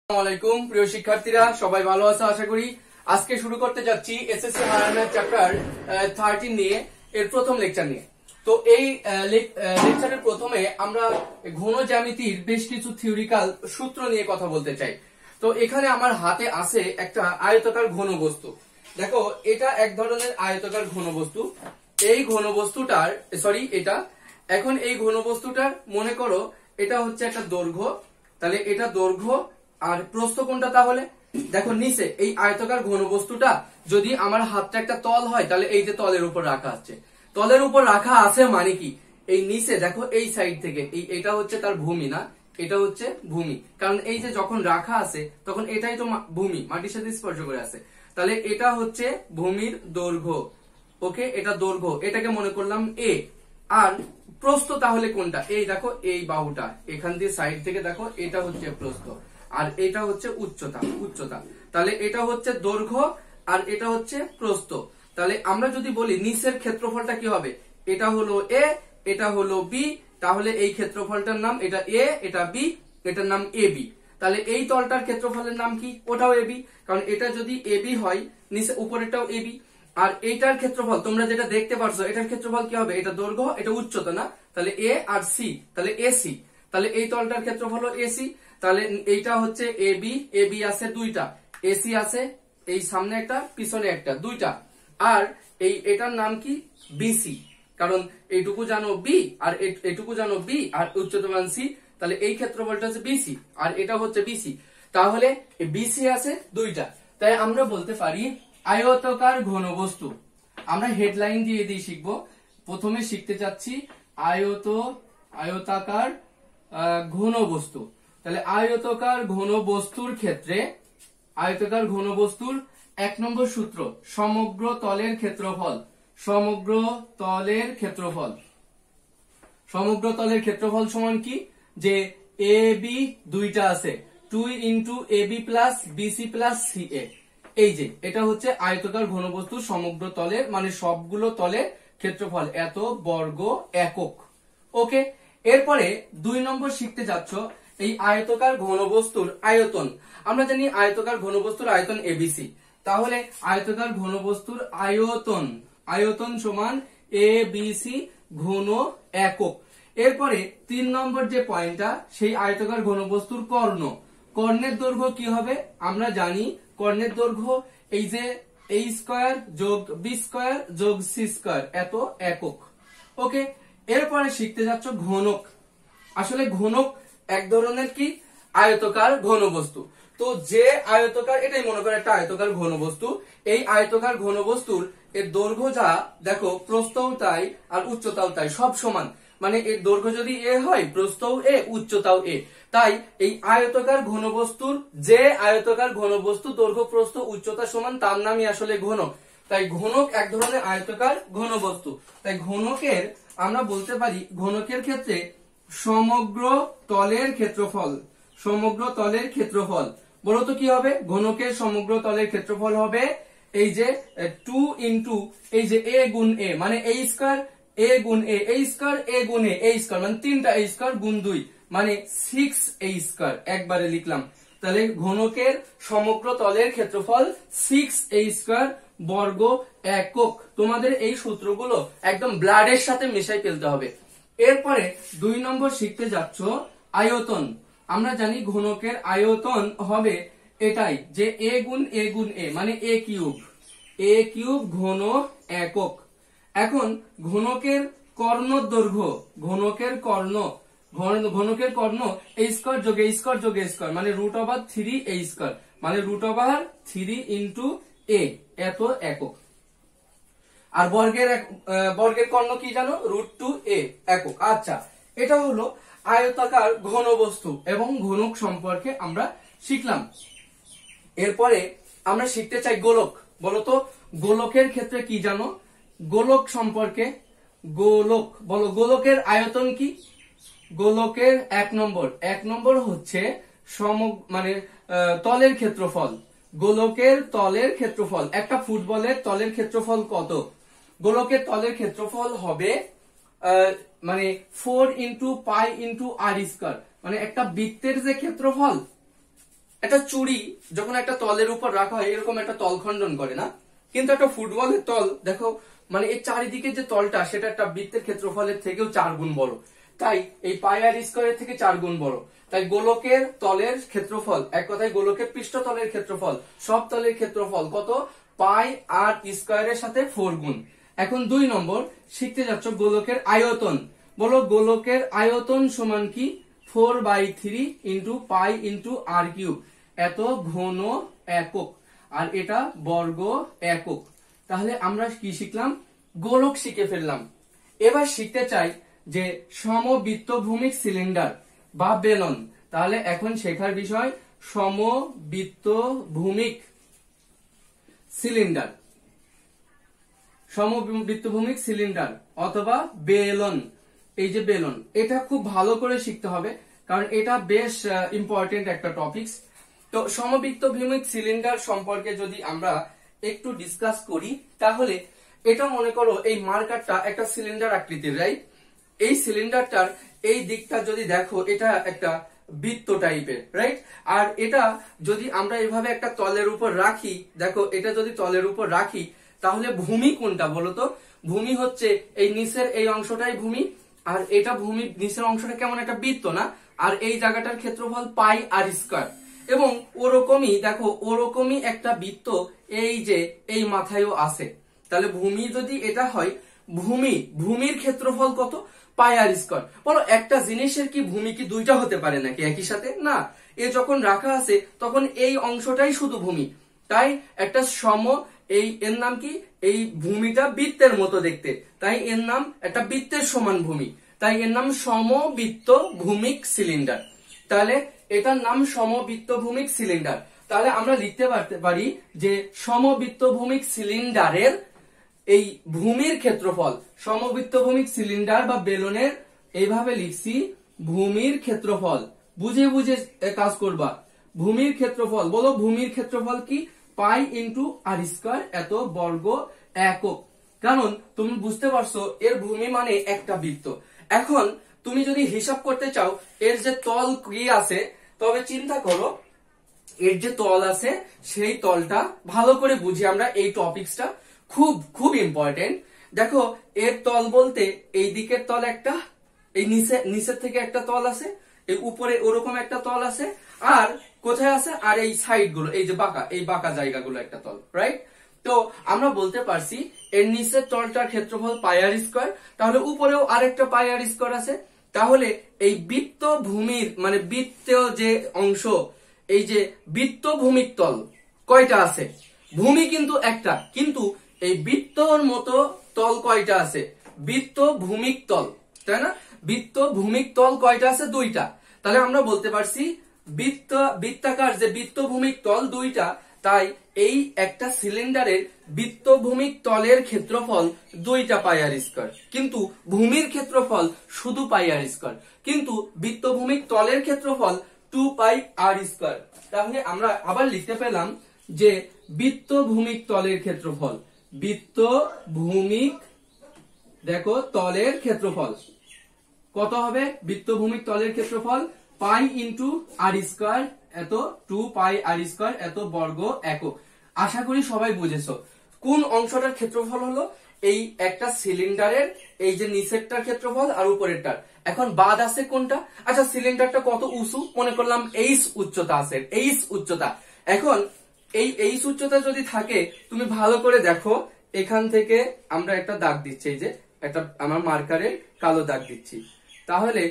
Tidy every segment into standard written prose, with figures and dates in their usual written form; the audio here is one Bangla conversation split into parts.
আসসালামাইকুম প্রিয় শিক্ষার্থীরা, সবাই ভালো আছো আশা করি। আজকে শুরু করতে যাচ্ছি এসএসসি হায়ার চ্যাপ্টার 13 নিয়ে, এর প্রথম লেকচার নিয়ে। তো এই লেকচারের প্রথমে আমরা ঘন জ্যামিতির বেশ কিছু থিওরিক্যাল সূত্র নিয়ে কথা বলতে চাই। তো এখানে আমার হাতে আছে একটা আয়তাকার ঘনবস্তু। দেখো, এটা এক ধরনের আয়তাকার ঘনবস্তু। এই ঘনবস্তুটার এখন এই ঘনবস্তুটার মনে করো এটা হচ্ছে একটা দৈর্ঘ্য, তাহলে এটা দৈর্ঘ্য আর প্রস্থ কোনটা? তাহলে দেখো নিচে এই আয়তাকার ঘনবস্তুটা যদি আমার হাতটা একটা তল হয়, তাহলে এই যে তলের উপর রাখা আছে, তলের উপর রাখা আছে মানে কি, এই নিচে দেখো এই সাইড থেকে এটা হচ্ছে তার ভূমি, না এটা হচ্ছে ভূমি, কারণ এই যে যখন রাখা আছে তখন এটাই তো ভূমি, মাটির সাথে স্পর্শ করে আছে, তাহলে এটা হচ্ছে ভূমির দৈর্ঘ্য। ওকে, এটা দৈর্ঘ্য, এটাকে মনে করলাম এ। আর প্রস্থ তাহলে কোনটা? এই দেখো এই বাহুটা, এখান দিয়ে সাইড থেকে দেখো এটা হচ্ছে প্রস্থ, আর এটা হচ্ছে উচ্চতা। তাহলে এটা হচ্ছে দৈর্ঘ্য আর এটা হচ্ছে প্রস্থ। তাহলে আমরা যদি বলি নিচের ক্ষেত্রফলটা কি হবে, এটা হলো এ, এটা হলো বি, তাহলে এই ক্ষেত্রফলটার নাম এটা এ, এটা বি, এটার নাম এ বি। তাহলে এই তলটার ক্ষেত্রফলের নাম কি? ওটাও এ বি, কারণ এটা যদি এ বি হয় নিচে উপরেরটাও এ বি। আর এইটার ক্ষেত্রফল তোমরা যেটা দেখতে পারছো, এটার ক্ষেত্রফল কি হবে? এটা দৈর্ঘ্য, এটা উচ্চতা, না? তাহলে এ আর সি, তাহলে এসি। তাহলে এই তলটার ক্ষেত্রফল হলো এসি। তাহলে এইটা হচ্ছে এ বি আছে দুইটা, এসি আছে এই সামনে একটা পিছনে একটা, দুইটা। আর এটার নাম কি? বিসি, কারণ এইটুকু জানো বি আর এইটুকু জানো বি আর উচ্চতা মান সি, তাহলে এই ক্ষেত্রফলটা হচ্ছে বিসি আর এটা হচ্ছে বিসি। তাহলে বিসি আছে দুইটা, তাই আমরা বলতে পারি আয়তাকার ঘনবস্তু। আমরা হেডলাইন দিয়ে দিয়ে শিখবো। প্রথমে শিখতে যাচ্ছি আয়তাকার ঘনবস্তু। তাহলে আয়তাকার ঘনবস্তুর ক্ষেত্রে আয়তাকার ঘনবস্তুর 1 নম্বর সূত্র সমগ্র তলের ক্ষেত্রফল। সমগ্র তলের ক্ষেত্রফল সমান কি? যে এ বি দুইটা আছে, 2 into A B plus BC plus C A. এই যে এটা হচ্ছে আয়তাকার ঘনবস্তুর সমগ্র তলের, মানে সবগুলো তলের ক্ষেত্রফল, এত বর্গ একক। ওকে, এরপরে 2 নম্বর শিখতে যাচ্ছ এই আয়তাকার ঘনবস্তুর আয়তন। আমরা জানি আয়তাকার ঘনবস্তুর আয়তন এবিসি, তাহলে আয়তাকার ঘনবস্তুর আয়তন সমান এ বি সি ঘন একক। এরপরে 3 নম্বর যে পয়েন্টটা, সেই আয়তাকার ঘনবস্তুর কর্ণের দৈর্ঘ্য কি হবে? আমরা জানি কর্ণের দৈর্ঘ্য এই যে a স্কয়ার যোগ বি স্কয়ার যোগ সি স্কয়ার, এত একক। ওকে, এরপরে শিখতে যাচ্ছ ঘনক। আসলে ঘনক এক ধরনের কি আয়তাকার ঘনবস্তু। তো যে আয়তাকার, এটাই মনে করো একটা আয়তাকার ঘনবস্তু, এই আয়তাকার ঘনবস্তুর এর দৈর্ঘ্য যা দেখো, প্রস্থও তাই আর উচ্চতাও তাই, সব সমান। মানে এর দৈর্ঘ্য যদি এ হয়, প্রস্থও এ, উচ্চতাও এ। তাই এই আয়তাকার ঘনবস্তুর যে আয়তাকার ঘনবস্তু দৈর্ঘ্য প্রস্থ উচ্চতা সমান, তার নামই আসলে ঘনক। তাই ঘনক এক ধরনের আয়তাকার ঘনবস্তু। তাই ঘনকের আমরা বলতে পারি, ঘনকের ক্ষেত্রে সমগ্র তলের ক্ষেত্রফল বলতো কি হবে? ঘনকের সমগ্র তলের ক্ষেত্রফল হবে এই যে 2 ইন্টু এই যে এ গুণ এ, মানে এ স্কয়ার, এ গুণ এ, এ স্কয়ার, এ গুণ এ স্কয়ার, মানে 3টা এ স্কয়ার গুণ 2, মানে 6 এ স্কয়ার, একবারে লিখলাম। তাহলে ঘনকের সমগ্র তলের ক্ষেত্রফল 6 এ স্কয়ার বর্গ একক। তোমাদের এই সূত্রগুলো একদম ব্লাডের সাথে মেশাই ফেলতে হবে। এরপরে 2 নম্বর শিখতে যাচ্ছ আয়তন। আমরা জানি ঘনকের আয়তন হবে এটাই, যে এ গুণ এ, মানে এ কিউব ঘন একক। এখন ঘনকের কর্ণর দৈর্ঘ্য, ঘনকের কর্ণ এ স্কয়ার যোগ এ স্কয়ার যোগ এ স্কয়ার, মানে √3 এ স্কয়ার, মানে √3 ইন্টু এ, এত একক। আর বর্গের কর্ণ কি জানো? √2 এ একক। আচ্ছা, এটা হলো আয়তাকার ঘনবস্তু এবং ঘনক সম্পর্কে আমরা শিখলাম। এরপরে আমরা শিখতে চাই গোলক। বলতো গোলকের ক্ষেত্রে কি জানো? গোলক সম্পর্কে বলো, গোলকের আয়তন কি? গোলকের 1 নম্বর হচ্ছে মানে তলের ক্ষেত্রফল। গোলকের তলের ক্ষেত্রফল, একটা ফুটবলের তলের ক্ষেত্রফল কত? গোলকের তলের ক্ষেত্রফল হবে মানে 4 ইন্টু পাই ইন্টু আর স্কয়ার, মানে একটা বৃত্তের যে ক্ষেত্রফল একটা চুড়ি যখন একটা তলের উপর রাখা হয় এরকম একটা তল খণ্ডন করে না, কিন্তু একটা ফুটবলের তল দেখো মানে এই চারিদিকে যে তলটা সেটা একটা বৃত্তের ক্ষেত্রফলের থেকেও 4 গুণ বড়, তাই এই পাই আর স্কয়ারের থেকে 4 গুণ বড়। তাই গোলকের তলের ক্ষেত্রফল, এক কথায় গোলকের পৃষ্ঠতলের ক্ষেত্রফল, সব তলের ক্ষেত্রফল কত, পাই আর স্কয়ারের সাথে 4 গুণ। এখন 2 নম্বর শিখতে যাচ্ছ গোলকের আয়তন। বলো গোলকের আয়তন সমান কি, 4/3 ইন্টু পাই ইন্টু আর কিউব, এত ঘন একক আর এটা বর্গ একক। তাহলে আমরা কি শিখলাম, গোলক শিখে ফেললাম। এবার শিখতে চাই যে সমবৃত্তভূমিক সিলিন্ডার বা বেলন। তাহলে এখন শেখার বিষয় সমবৃত্তভূমিক সিলিন্ডার, সমবৃত্তভূমিক সিলিন্ডার অথবা বেলন। এই যে বেলন, এটা খুব ভালো করে শিখতে হবে কারণ এটা বেশ ইম্পর্টেন্ট একটা টপিকস। তো সমবৃত্তভূমিক সিলিন্ডার সম্পর্কে যদি আমরা একটু ডিসকাস করি, তাহলে এটা মনে করো এই মার্কারটা একটা সিলিন্ডার আকৃতির, রাইট? এই সিলিন্ডারটার এই দিকটা যদি দেখো এটা একটা বৃত্ত টাইপের, রাইট? আর এটা যদি আমরা এভাবে একটা তলের উপর রাখি, দেখো এটা যদি তলের উপর রাখি তাহলে ভূমি কোনটা বলতো? ভূমি হচ্ছে এই নিচের এই অংশটাই ভূমি, আর এটা ভূমি নিচের অংশটা কেমন একটা বৃত্ত না, আর এই জায়গাটার ক্ষেত্রফল পাই আর স্কয়ার। এবং ওরকমই দেখো ওরকমই একটা বৃত্ত এই যে এই মাথায়ও আছে। তাহলে ভূমি যদি এটা হয়, ভূমির ক্ষেত্রফল কত, পাই আর স্কয়ার। বলো একটা জিনিসের কি ভূমি কি দুইটা হতে পারে নাকি একই সাথে? না, এ যখন রাখা আছে তখন এই অংশটাই শুধু ভূমি। তাই একটা এই এর নাম কি, এই ভূমিটা বৃত্তের মতো দেখতে, তাই এর নাম একটা বৃত্তের সমান ভূমি, তাই এর নাম সমবৃত্তভূমিক সিলিন্ডার। তাহলে এটার নাম সমবৃত্তভূমিক সিলিন্ডার। তাহলে আমরা লিখতে পারি যে সমবৃত্তভূমিক সিলিন্ডারের এই ভূমির ক্ষেত্রফল, সমবৃত্তভূমিক সিলিন্ডার বা বেলনের এইভাবে লিখছি ভূমির ক্ষেত্রফল, বুঝে বুঝে কাজ করবা। ভূমির ক্ষেত্রফল, বলো ভূমির ক্ষেত্রফল কি, পাই ইন্টু আর স্কয়ার এত বর্গ একক। কারণ তুমি বুঝতে পারছো এর ভূমি মানে একটা বৃত্ত। এখন তুমি যদি হিসাব করতে চাও এর যে তল কি আছে, তবে চিন্তা করো এর যে তল আছে সেই তলটা ভালো করে বুঝি আমরা। এই টপিকসটা খুব খুব ইম্পর্টেন্ট। দেখো এর তল বলতে এই দিকের তল একটা, এই নিচের থেকে একটা তল আছে, এই উপরে ওরকম একটা তল আছে, আর কোথায় আছে, আর এই সাইড গুলো এই যে বাঁকা, এই বাঁকা জায়গাগুলো একটা তল, রাইট? তো আমরা বলতে পারছি এর নিচের তলটার ক্ষেত্রফল পাই আর স্কয়ার, তাহলে উপরেও আরেকটা পাই আর স্কয়ার আছে। তাহলে এই বৃত্ত ভূমির মানে বৃত্তীয় যে অংশ, এই যে বৃত্তভূমিক তল কয়টা আছে? ভূমি কিন্তু একটা, কিন্তু এই বৃত্তর মতো তল কয়টা আছে? বৃত্তভূমিক তল, তাই না? বৃত্তভূমিক তল কয়টা আছে? দুইটা। তাহলে আমরা বলতে পারছি বৃত্তাকার যে বৃত্তভূমিক তল দুইটা, তাই এই একটা সিলিন্ডারের বৃত্তভূমিক তলের ক্ষেত্রফল 2টা পাই আর স্কয়ার, কিন্তু ভূমির ক্ষেত্রফল শুধু পাই আর স্কয়ার, কিন্তু বৃত্তভূমিক তলের ক্ষেত্রফল 2 পাই আর স্কয়ার। তাহলে আমরা আবার লিখতে পেলাম যে বৃত্তভূমিক তলের ক্ষেত্রফল, বৃত্তভূমিক দেখো তলের ক্ষেত্রফল কত হবে? বৃত্তভূমিক তলের ক্ষেত্রফল পাই ইন্টু আর স্কয়ার এত 2 পাই আর স্কয়ার এত বর্গ একক। আশা করি সবাই বুঝেছো কোন অংশটার ক্ষেত্রফল হলো এই একটা সিলিন্ডারের এই যে নিচেরটার ক্ষেত্রফল আর উপরেরটার। এখন বাদ আছে কোনটা? আচ্ছা সিলিন্ডারটা কত উঁচু? মনে করলাম এইচ উচ্চতা আছে, এইচ উচ্চতা। এখন এই এইচ উচ্চতা যদি থাকে, তুমি ভালো করে দেখো এখান থেকে আমরা একটা দাগ দিচ্ছি, এই যে একটা আমার মার্কারে কালো দাগ দিচ্ছি। তাহলে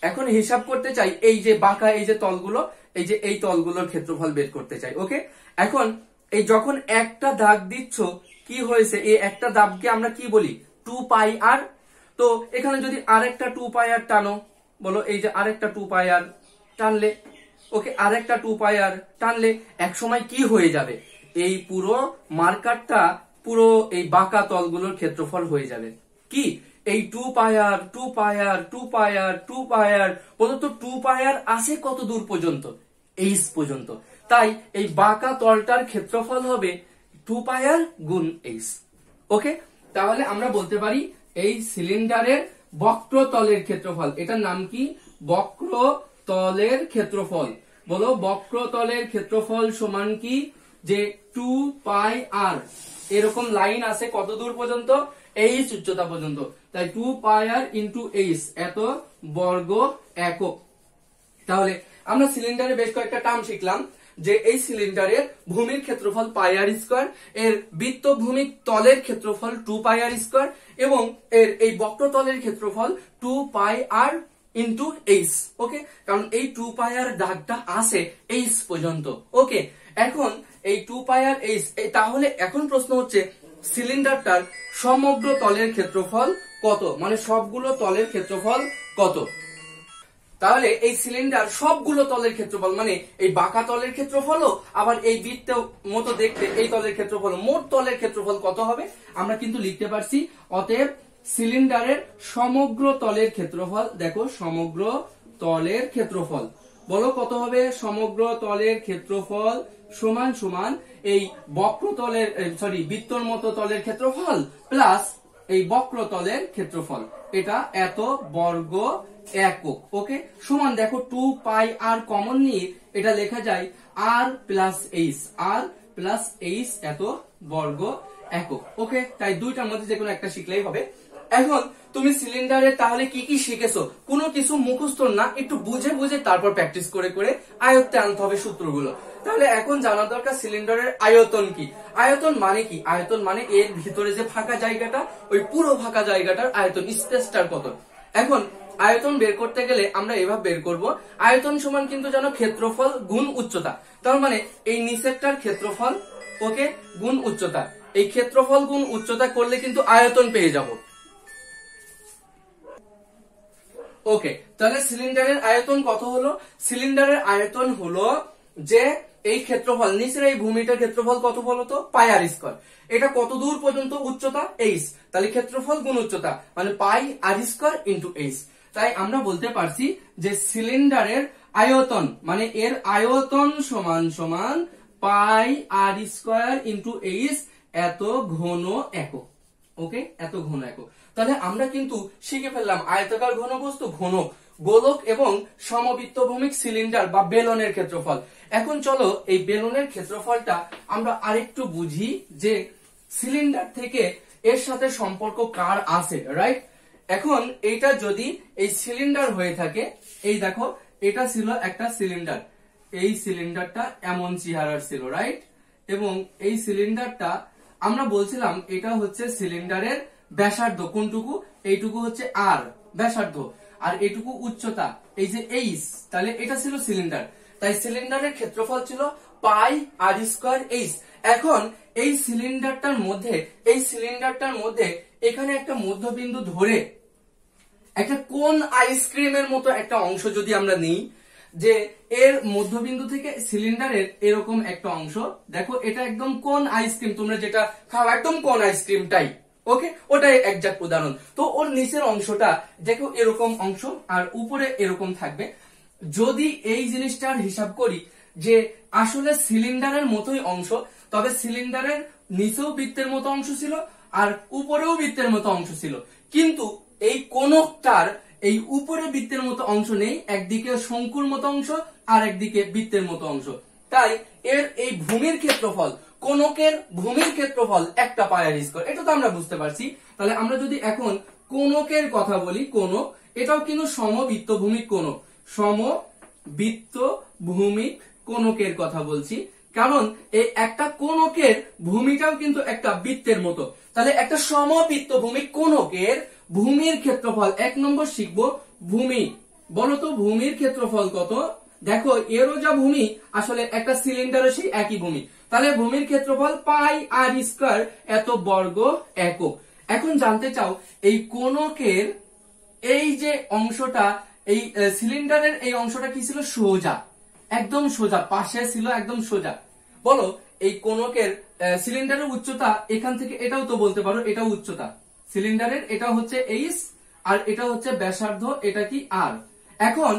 এখন হিসাব করতে চাই এই যে বাঁকা এই যে তলগুলো, এই যে এই তলগুলোর ক্ষেত্রফল বের করতে চাই। ওকে, এখন এই যখন একটা দাগ দিচ্ছ কি হয়েছে, এই একটা দাগকে আমরা কি বলি? 2 পাই আর। তো এখানে যদি আরেকটা 2 পাই আর টানো, বলো এই যে আরেকটা 2 পাই আর টানলে, ওকে আরেকটা 2 পাই আর টানলে এক সময় কি হয়ে যাবে? এই পুরো মার্কারটা পুরো এই বাঁকা তলগুলোর ক্ষেত্রফল হয়ে যাবে। কি এই 2 পাই আর 2 পাই আর 2 পাই আর 2 পাই আর, বলতো 2 পাই আর আসে কত দূর পর্যন্ত? এইচ পর্যন্ত। তাই এই বাঁকা তলটার ক্ষেত্রফল হবে 2 পাই আর গুণ এইচ। ওকে, তাহলে আমরা বলতে পারি এই সিলিন্ডারের বক্রতলের ক্ষেত্রফল, এটার নাম কি? বক্রতলের ক্ষেত্রফল বলো বক্রতলের ক্ষেত্রফল সমান কি, যে 2 পাই আর, এরকম লাইন আছে কত দূর পর্যন্ত, এইচ উচ্চতা পর্যন্ত, তাই 2 পাই আর ইন্টু এইচ এত বর্গ একক। তাহলে আমরা সিলিন্ডারে বেশ কয়েকটা টার্ম শিখলাম, যে এই সিলিন্ডারের ভূমির ক্ষেত্রফল পাই আর স্কয়ার, এর বৃত্ত ভূমিক তলের ক্ষেত্রফল 2 পাই আর স্কয়ার, এবং এর এই বক্রতলের ক্ষেত্রফল 2 পাই আর ইন্টু এইচ। ওকে, কারণ এই 2 পাই আর দাগটা আসে এইচ পর্যন্ত। ওকে, এখন এই 2 পাই আর এইচ, তাহলে এখন প্রশ্ন হচ্ছে সিলিন্ডারটার সমগ্র তলের ক্ষেত্রফল কত, মানে সবগুলো তলের ক্ষেত্রফল কত। তাহলে এই সিলিন্ডার সবগুলো তলের ক্ষেত্রফল, মানে এই বাঁকা তলের ক্ষেত্রফল, আবার এই বৃত্ত মতো দেখতে এই তলের ক্ষেত্রফল, মোট তলের ক্ষেত্রফল কত হবে আমরা কিন্তু লিখতে পারছি। অতএব সিলিন্ডারের সমগ্র তলের ক্ষেত্রফল, দেখো সমগ্র তলের ক্ষেত্রফল, বলো কত হবে, সমগ্র তলের ক্ষেত্রফল সমান সমান এই বক্রতলের বৃত্তর মতো তলের ক্ষেত্রফল প্লাস এই বক্রতলের ক্ষেত্রফল, এটা এত বর্গ একক। ওকে, সমান দেখো 2 পাই আর কমন নিয়ে এটা লেখা যায় আর প্লাস এইচ, আর প্লাস এইচ এত বর্গ একক। ওকে, তাই দুইটার মধ্যে যে কোনো একটা শিখলেই হবে। এখন তুমি সিলিন্ডারে তাহলে কি কি শিখেছো, কোনো কিছু মুখস্থ না, একটু বুঝে বুঝে তারপর প্র্যাকটিস করে করে আয়ত্তে আনতে হবে সূত্রগুলো। তাহলে এখন জানা দরকার সিলিন্ডারের আয়তন কি। আয়তন মানে কি, আয়তন মানে এর ভিতরে যে ফাঁকা জায়গাটা, ওই পুরো ফাঁকা জায়গাটার আয়তন, স্পেসটার কত। এখন আয়তন বের করতে গেলে আমরা এভাবে বের করব, আয়তন সমান কিন্তু জানো ক্ষেত্রফল গুণ উচ্চতা, তার মানে এই নিচেরটার ক্ষেত্রফল, ওকে, গুণ উচ্চতা, এই ক্ষেত্রফল গুণ উচ্চতা করলে কিন্তু আয়তন পেয়ে যাব। ওকে, তাহলে সিলিন্ডারের আয়তন কত হলো, সিলিন্ডারের আয়তন হলো যে এই ক্ষেত্রফল, নিচের এই ভূমিটার ক্ষেত্রফল কত বলতো, পাই আর স্কয়ার, এটা কত দূর পর্যন্ত উচ্চতা, এইচ, তাহলে ক্ষেত্রফল গুণ উচ্চতা মানে পাই আর স্কয়ার ইন্টু এইচ। তাই আমরা বলতে পারছি যে সিলিন্ডারের আয়তন মানে এর আয়তন সমান সমান পাই আর স্কয়ার ইন্টু এইচ এত ঘন একক। ওকে, এত ঘন একক। তাহলে আমরা কিন্তু শিখে ফেললাম আয়তাকার ঘনবস্তু, ঘনক, গোলক এবং সমবৃত্তভূমিক সিলিন্ডার বা বেলনের ক্ষেত্রফল। এখন চলো এই বেলনের ক্ষেত্রফলটা আমরা আরেকটু বুঝি, যে সিলিন্ডার থেকে এর সাথে সম্পর্ক কার আছে, রাইট। এখন এইটা যদি এই সিলিন্ডার হয়ে থাকে, এই দেখো এটা ছিল একটা সিলিন্ডার, এই সিলিন্ডারটা এমন চেহারার ছিল, রাইট, এবং এই সিলিন্ডারটা আমরা বলছিলাম এটা হচ্ছে সিলিন্ডারের ব্যাসার্ধ, কোনটুকু, এইটুকু হচ্ছে আর ব্যাসার্ধ, আর এইটুকু উচ্চতা, এই যে এইচ, তাহলে এটা ছিল সিলিন্ডার। তাই সিলিন্ডারের ক্ষেত্রফল ছিল পাই আর স্কয়ার এইচ। এখন এই সিলিন্ডারটার মধ্যে এখানে একটা মধ্যবিন্দু ধরে একটা কোন আইসক্রিমের মতো একটা অংশ যদি আমরা নিই, যে এর মধ্যবিন্দু থেকে সিলিন্ডারের এরকম একটা অংশ, দেখো এটা একদম কোন আইসক্রিম, তোমরা যেটা খাও একদম কোন আইসক্রিমটাই, ওকে, ওটাই একজাক্ট উদাহরণ। তো ওর নিচের অংশটা দেখো এরকম অংশ আর উপরে এরকম থাকবে। যদি এই জিনিসটার হিসাব করি যে আসলে সিলিন্ডারের মতোই অংশ, তবে সিলিন্ডারের নিচেও বৃত্তের মতো অংশ ছিল আর উপরেও বৃত্তের মতো অংশ ছিল, কিন্তু এই কোনকটার এই উপরে বৃত্তের মতো অংশ নেই, একদিকে শঙ্কুর মতো অংশ আর একদিকে বৃত্তের মতো অংশ। তাই এর এই ভূমির ক্ষেত্রফল, কোনকের ভূমির ক্ষেত্রফল একটা পাই আর স্কয়ার, এটা তো আমরা বুঝতে পারছি। তাহলে আমরা যদি এখন কোনকের কথা বলি, কোনক এটাও কিন্তু সমবৃত্তভূমিক কোনক, সমবৃত্তভূমিক কোনকের কথা বলছি, কারণ এই একটা কোনকের ভূমিটাও কিন্তু একটা বৃত্তের মতো। তাহলে একটা সমবৃত্তভূমিক কোনকের ভূমির ক্ষেত্রফল, 1 নম্বর শিখবো ভূমি, বলতো ভূমির ক্ষেত্রফল কত। দেখো এরও যা ভূমি, আসলে একটা সিলিন্ডারও সেই একই ভূমি, তাহলে ভূমির ক্ষেত্রফল পাই আর স্কয়ার এত বর্গ একক। এখন জানতে চাও এই কোনকের এই যে অংশটা, এই সিলিন্ডারের এই অংশটা কি ছিল, সোজা, একদম সোজা, পাশে ছিল একদম সোজা। বলো এই কোনকের সিলিন্ডারের উচ্চতা এখান থেকে, এটাও তো বলতে পারো এটাও উচ্চতা সিলিন্ডারের, এটা হচ্ছে এইচ আর এটা হচ্ছে ব্যাসার্ধ, এটা কি আর। এখন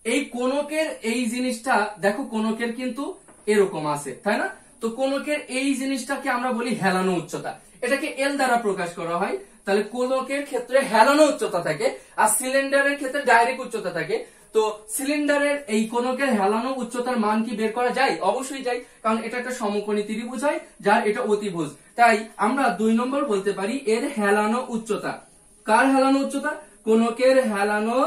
এই কোনকের এই জিনিসটা দেখো, কোনকের কিন্তু এরকম আছে, তাই না, তো কোনকের এই জিনিসটাকে আমরা বলি হেলানো উচ্চতা, এটাকে এল দ্বারা প্রকাশ করা হয়। তাহলে কোনকের ক্ষেত্রে হেলানো উচ্চতা থাকে আর সিলিন্ডারের ক্ষেত্রে ডাইরেক্ট উচ্চতা থাকে। তো সিলিন্ডারের এই কোণকের হেলানো উচ্চতার মান কি বের করা যায়? অবশ্যই যায়, কারণ এটা একটা সমকোণী ত্রিভুজ হয় যার এটা অতিভুজ। তাই আমরা 2 নম্বর বলতে পারি এর হেলানো উচ্চতা। কার হেলানো উচ্চতা? কোণকের হেলানো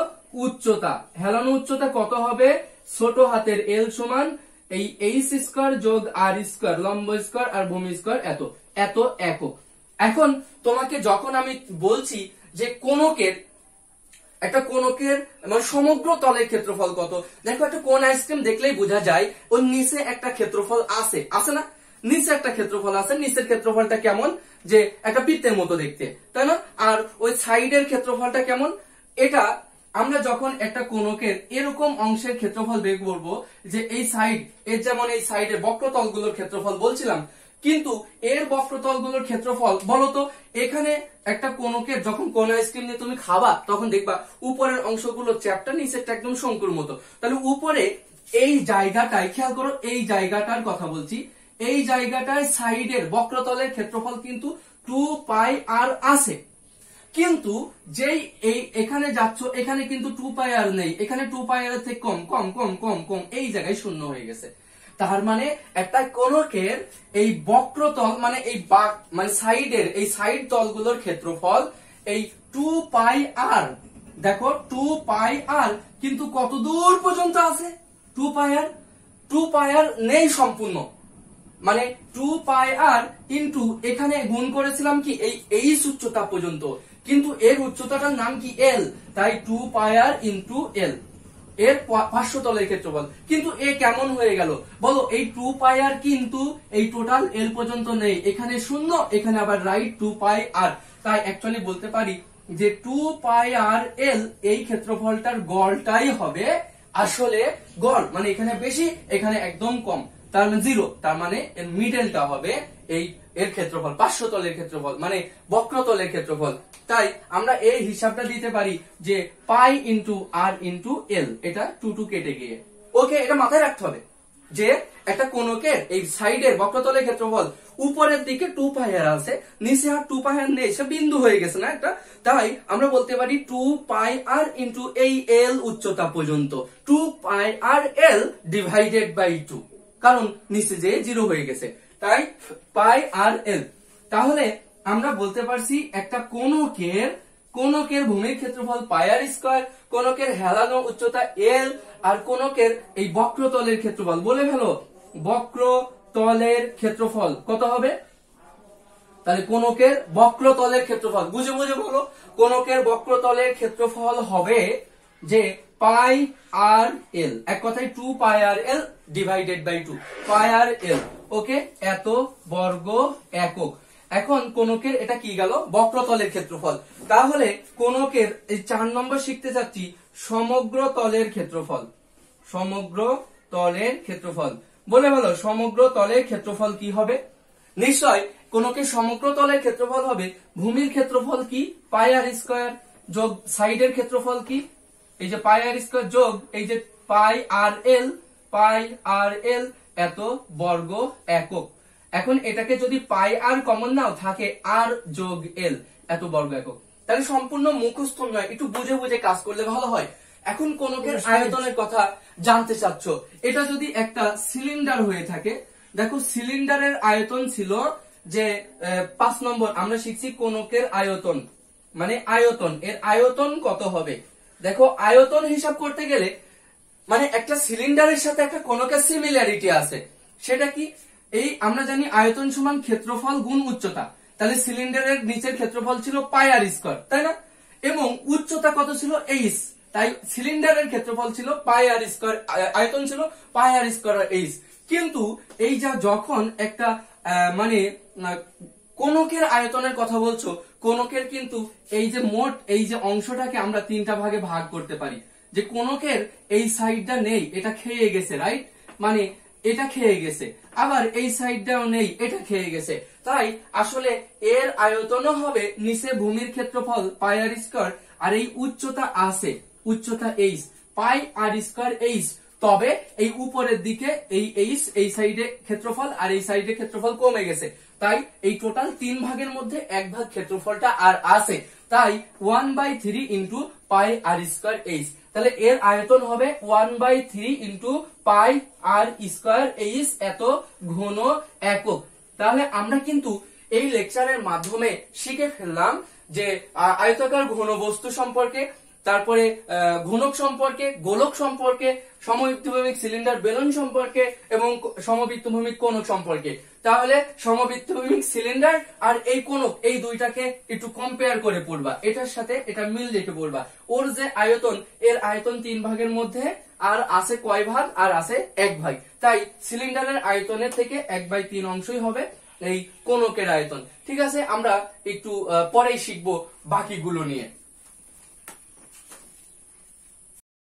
উচ্চতা। হেলানো উচ্চতা কত হবে? ছোট হাতের এল সমান এই এইচ স্কয়ার যোগ আর স্কয়ার, লম্ব স্কয়ার আর ভূমি স্কয়ার এত একক। এখন তোমাকে যখন আমি বলছি যে কোণকের মানে সমগ্র তলের ক্ষেত্রফল কত, দেখো একটা কোন আইসক্রিম দেখলেই বোঝা যায় ওর নিচে একটা ক্ষেত্রফল আছে না? নিচে একটা ক্ষেত্রফল আছে। নিচের ক্ষেত্রফলটা কেমন? যে একটা বৃত্তের মতো দেখতে, তাই না? আর ওই সাইডের ক্ষেত্রফলটা কেমন? এটা আমরা যখন একটা কোণকের এরকম অংশের ক্ষেত্রফল বের করব, যে এই সাইড এর যেমন এই সাইডের বক্রতলগুলোর ক্ষেত্রফল বলছিলাম, কিন্তু এর বক্রতলগুলোর ক্ষেত্রফল বলতো। এখানে একটা কোণকের যখন কোন আইসক্রিম নিয়ে তুমি খাবা তখন দেখবা উপরের অংশগুলো চ্যাপ্টা, নিচেরটা একদম শঙ্কুর মতো। তাহলে উপরে এই জায়গাটায় খেয়াল করো, এই জায়গাটার কথা বলছি, এই জায়গাটায় সাইডের বক্রতলের ক্ষেত্রফল কিন্তু 2πr আছে। কিন্তু যেই এই এখানে যাচ্ছ এখানে কিন্তু 2πr নেই, এখানে 2πr এর থেকে কম কম কম কম কম, এই জায়গায় শূন্য হয়ে গেছে। তার মানে একটা কোণকের এই বক্রতল মানে এই মানে সাইডের এই সাইড তলগুলোর ক্ষেত্রফল এই 2πr। দেখো 2πr কিন্তু কত দূর পর্যন্ত আছে? 2πr নেই সম্পূর্ণ, মানে 2πr ইন্টু এখানে গুণ করেছিলাম কি এই উচ্চতা পর্যন্ত, কিন্তু এর উচ্চতাটার নাম কি এল, তাই 2πr ইন্টু এল এর 500 তলের ক্ষেত্রফল। কিন্তু এ কেমন হয়ে গেল বলো? এই 2πr কিন্তু এই টোটাল এল পর্যন্ত নেই, এখানে শূন্য, এখানে আবার রাইট 2πr। তাই অ্যাকচুয়ালি বলতে পারি যে 2πr এল এই ক্ষেত্রফলটার গড়টাই হবে আসলে গড়, মানে এখানে বেশি এখানে একদম কম, তার মানে 0। তার মানে এর মিডলটা হবে এই এর ক্ষেত্রফল 500 তলের ক্ষেত্রফল, মানে বক্রতলের ক্ষেত্রফল। তাই আমরা এই হিসাবটা দিতে পারি যে পাই ইন্টু আর ইন্টু এল, এটা 2 কেটে গিয়ে। ওকে, এটা মাথায় রাখতে হবে যে একটা কোণকের এই সাইডের বক্রতলের ক্ষেত্রফল উপরের দিকে 2πr আছে, নিচে আর 2πr নেই, সে বিন্দু হয়ে গেছে না একটা। তাই আমরা বলতে পারি 2πr ইন্টু এই এল উচ্চতা পর্যন্ত, 2πr এল ডিভাইডেড বাই 2, কারণ নিচে যে 0 হয়ে গেছে, তাই πr এল। তাহলে আমরা বলতে পারছি একটা কোণকের ভূমির ক্ষেত্রফল πr স্কয়ার, কোণকের হেলানো উচ্চতা এল, আর কোণকের এই বক্রতলের ক্ষেত্রফল বলে ফেলো, বক্রতলের ক্ষেত্রফল কত হবে? তাহলে কোণকের বক্রতলের ক্ষেত্রফল বুঝে বলো, কোণকের বক্রতলের ক্ষেত্রফল হবে যে πr এল, এক কথায় 2πr L divided by 2, πr এল। ওকে, এত বর্গ একক। এখন কোণকের এটা কি গেল? বক্রতলের ক্ষেত্রফল। তাহলে কোণকের এই 4 নম্বর শিখতে যাচ্ছি সমগ্র তলের ক্ষেত্রফল। সমগ্র তলের ক্ষেত্রফল বলে বলো, সমগ্র তলের ক্ষেত্রফল কি হবে? নিশ্চয় কোণকের সমগ্র তলের ক্ষেত্রফল হবে ভূমির ক্ষেত্রফল কি πr স্কয়ার যোগ সাইডের ক্ষেত্রফল কি এই যে πr স্কয়ার যোগ এই যে πr এল এত বর্গ একক। এখন এটাকে যদি πr কমন নাও থাকে r যোগ l এত বর্গ একক। তাহলে সম্পূর্ণ মুখস্থ নয়, একটু বুঝে কাজ করলে ভালো হয়। এখন কোণকের আয়তনের কথা জানতে চাচ্ছ, এটা যদি একটা সিলিন্ডার হয়ে থাকে, দেখো সিলিন্ডারের আয়তন ছিল যে 5 নম্বর আমরা শিখছি কোণকের আয়তন, মানে আয়তন, এর আয়তন কত হবে? দেখো আয়তন হিসাব করতে গেলে মানে একটা সিলিন্ডারের সাথে একটা কোণকের সিমিলারিটি আছে, সেটা কি? এই আমরা জানি আয়তন সমান ক্ষেত্রফল গুণ উচ্চতা, তাহলে সিলিন্ডারের নিচের ক্ষেত্রফল ছিল πr স্কয়ার, তাই না? এবং উচ্চতা কত ছিল h, তাই সিলিন্ডারের ক্ষেত্রফল ছিল πr স্কয়ার, আয়তন ছিল πr স্কয়ার h। কিন্তু এই যা যখন একটা মানে কোণকের আয়তনের কথা বলছো, কোণকের কিন্তু এই যে মোট এই যে অংশটাকে আমরা 3টা ভাগে ভাগ করতে পারি, যে কোণকের এই সাইডটা নেই, এটা খেয়ে গেছে, রাইট? মানে এটা খেয়ে গেছে, আবার এই সাইডটাও নেই, এটা খেয়ে গেছে। তাই আসলে এর আয়তনও হবে নিচে ভূমির ক্ষেত্রফল πr স্কয়ার, আর এই উচ্চতা আছে, উচ্চতা h, πr স্কয়ার h। তবে এই উপরের দিকে এই h এই সাইডে ক্ষেত্রফল আর এই সাইডে ক্ষেত্রফল কমে গেছে, তাই এই টোটাল 3 ভাগের মধ্যে 1 ভাগ ক্ষেত্রফলটা আর আছে। তাই 1/3 ইন্টু পাই আর স্কয়ার এইচ, তাহলে এর আয়তন হবে 1/3 ইন্টু পাই আর স্কয়ার এইচ এত ঘন একক। তাহলে আমরা কিন্তু এই লেকচারের মাধ্যমে শিখে ফেললাম যে আয়তাকার ঘনবস্তু সম্পর্কে, তারপরে ঘনক সম্পর্কে, গোলক সম্পর্কে, সমবৃত্তভূমিক সিলিন্ডার বেলুন সম্পর্কে এবং সমবৃত্তভূমিক কোণক সম্পর্কে। তাহলে সমবৃত্তভূমিক সিলিন্ডার আর এই কোণক এই দুইটাকে একটু কম্পেয়ার করে পড়বা, এটার সাথে এটা মিল রেখে পড়বা। ওর যে আয়তন, এর আয়তন 3 ভাগের মধ্যে আর আছে কয় ভাগ, আর আছে 1 ভাগ। তাই সিলিন্ডারের আয়তনের থেকে 1/3 অংশই হবে এই কোণকের আয়তন। ঠিক আছে, আমরা একটু পরেই শিখবো বাকিগুলো নিয়ে।